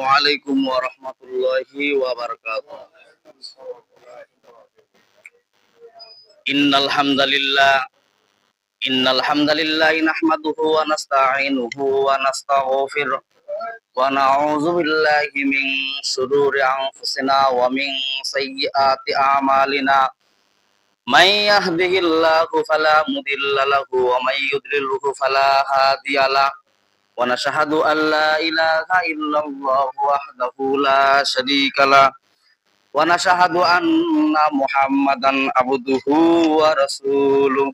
Assalamualaikum warahmatullahi wabarakatuh. Innal hamdalillah nahmaduhu wa nasta'inuhu wa nastaghfiruh wa na'udzu billahi min shururi anfusina wa min sayyiati a'malina. May yahdihillahu fala mudilla lahu wa may yudlilhu fala hadiyalah. Wa nashhadu an la ilaha illallah wahdahu la syarikalah wa nashhadu anna Muhammadan abduhu wa rasuluh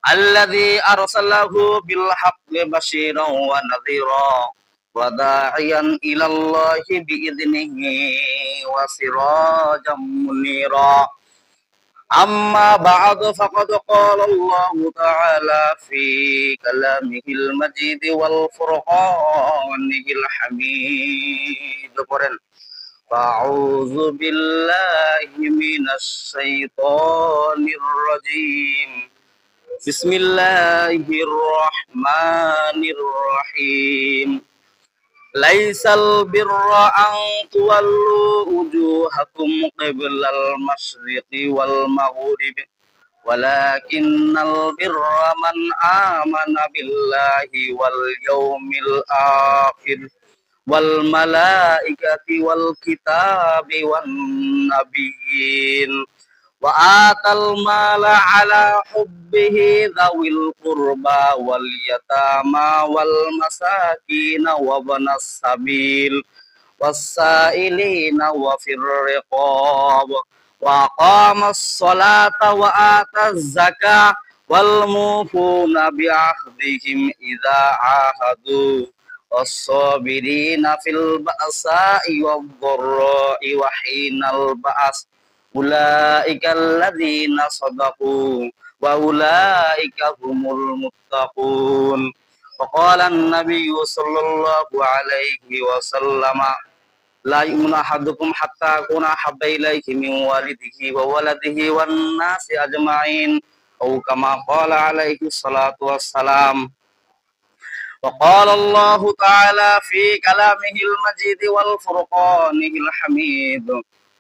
alladzi arsalahu bil haqqi basyiran wa nadhira wa da'iyan ila Allahi bi idnihi wa sirajan munira. Amma ba'du faqad qala Allah ta'ala fi kalamihil majid wal furqanil hamid. A'udzu billahi minasy syaithanir rajim. Bismillahirrahmanirrahim. Laisal birra an tuwallu wujuhakum qiblal masyriqi wal maghribi walakinnal birra man amana billahi wal yawmil akhir wal malaikati wal kitabi wan nabiyyin wa atal mala ala hubbihi dhawil qurba wal yatama wal masakin wa banas sabil was-sa'ilina wa fir riqab wa aqamas salata wa ataz zakah wal mufuna bi ahdihim idza ahadu was-sabirina fil ba'sa'i wad-dharra'i wa hinal ba's. Ulaika alladzina sadaqu wa ulaika humul muttaqun. Wa qala an-nabiyyu sallallahu alaihi wasallam la yu'minu ahadukum hatta akuna habba ilayhi min walidihi wa waladihi wan nasi ajma'in aw kama qala alaihi salatu wassalam. Wa qala Allah ta'ala fi kalamihil majid wal furqanil hamid.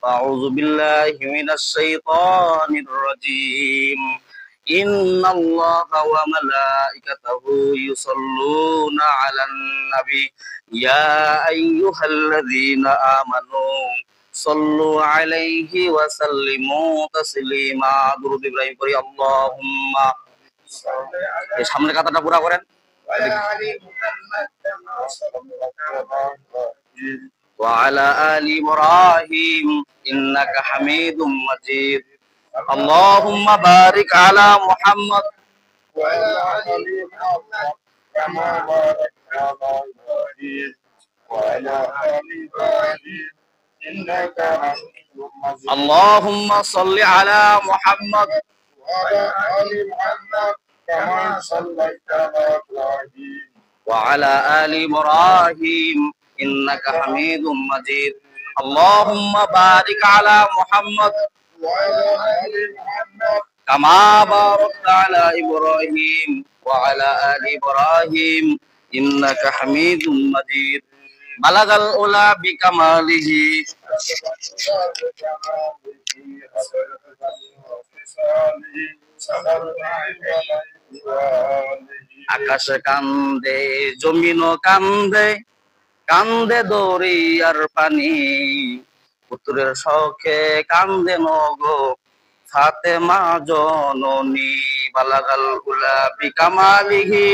A'udzu billahi minasy syaithanir rajim. Innallaha wa malaikatahu yusholluna 'alan nabi ya ayyuhalladzina amanu shallu 'alaihi wa sallimu taslima. Durud Ibrahim kori Allahumma সামনে কথাটা পুরা করেন وعلى آل إبراهيم إنك حميد مجيد. اللهم بارك على محمد وعلى آل محمد كما باركت على إبراهيم وعلى آل إبراهيم إنك حميد مجيد. اللهم صل على محمد وعلى آل محمد كما صليت على إبراهيم وعلى آل إبراهيم إنك حميد مجيد. اللهم بارك على محمد وعلى آل محمد كما باركت على إبراهيم وعلى آل إبراهيم إنك حميد مجيد. بلغ الأولى بكماله আকাশে কান্দে জমিনও কান্দে কান্দে দরিয়ার পানি পুত্রের শোকে কান্দে নগো ফাতেমা জননী. বালাগাল উলা বিকামালিহি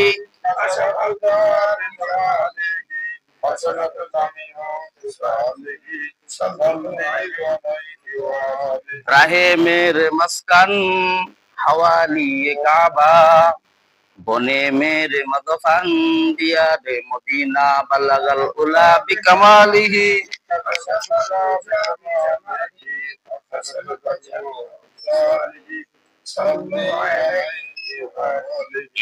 রাহে মেরে মস্কান হাওয়ালি কাবা বনে মেরে মদফান দিয়া রে মদিনা. বালাগাল উলা বিকামালিহি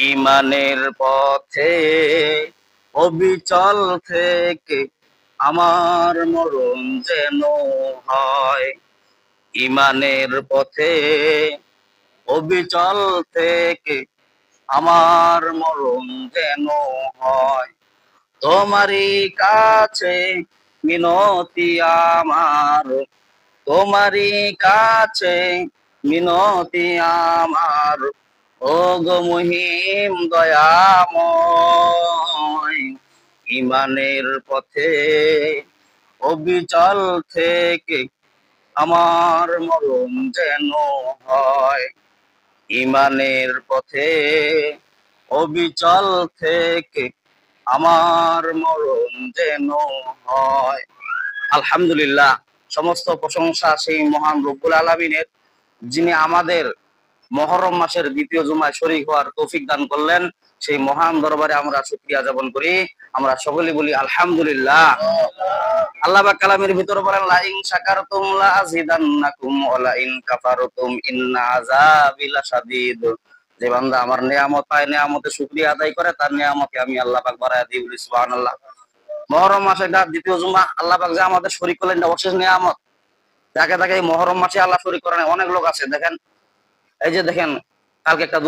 ইমানের পথে অবিচল থেকে আমার মরণ যেন হয়। ইমানের পথে অবিচল থেকে আমার মরণ যেন হয়। তোমারই কাছে মিনতি আমার, তোমারই কাছে মিনতি আমার, ও গো মহিম দয়াময়। ইমানের পথে অবিচল থেকে আমার মরণ যেন হয়। ইমানের পথে অবিচল থেকে আমার মরণ যেন হয়। আলহামদুলিল্লাহ, সমস্ত প্রশংসা সেই মহান রব্বুল আলামিনের, যিনি আমাদের মহরম মাসের দ্বিতীয় জুমায় শরীক হওয়ার তৌফিক দান করলেন। সেই মহান দরবারে আমরা শুকরিয়া জ্ঞাপন করি। আমরা সকলে বলি আলহামদুলিল্লাহ। আল্লাহ পাক কালামের ভিতরে বলেন, লা ইন শাকারতুম লা আযিদান্নাকুম ওয়া লা ইন কাফারতুম ইন্না আযাবি লাশাদীদ। যে বান্দা আমার নিয়ামত পায়, নিয়ামতে শুকরিয়া আদায় করে, তার নিয়ামতকে আমি আল্লাহ পাক বাড়ায় দিই। বলি সুবহানাল্লাহ। মহরম মাসের দ্বিতীয় জুমা আল্লাহ পাক যে আমাদের শরীক করলেন, এটা অশেষ নিয়ামত। যাকে তাকে এই মহরম মাসে আল্লাহ শরীক করেন অনেক লোক আছে। দেখেন, এই যে দেখেন, কালকে একটা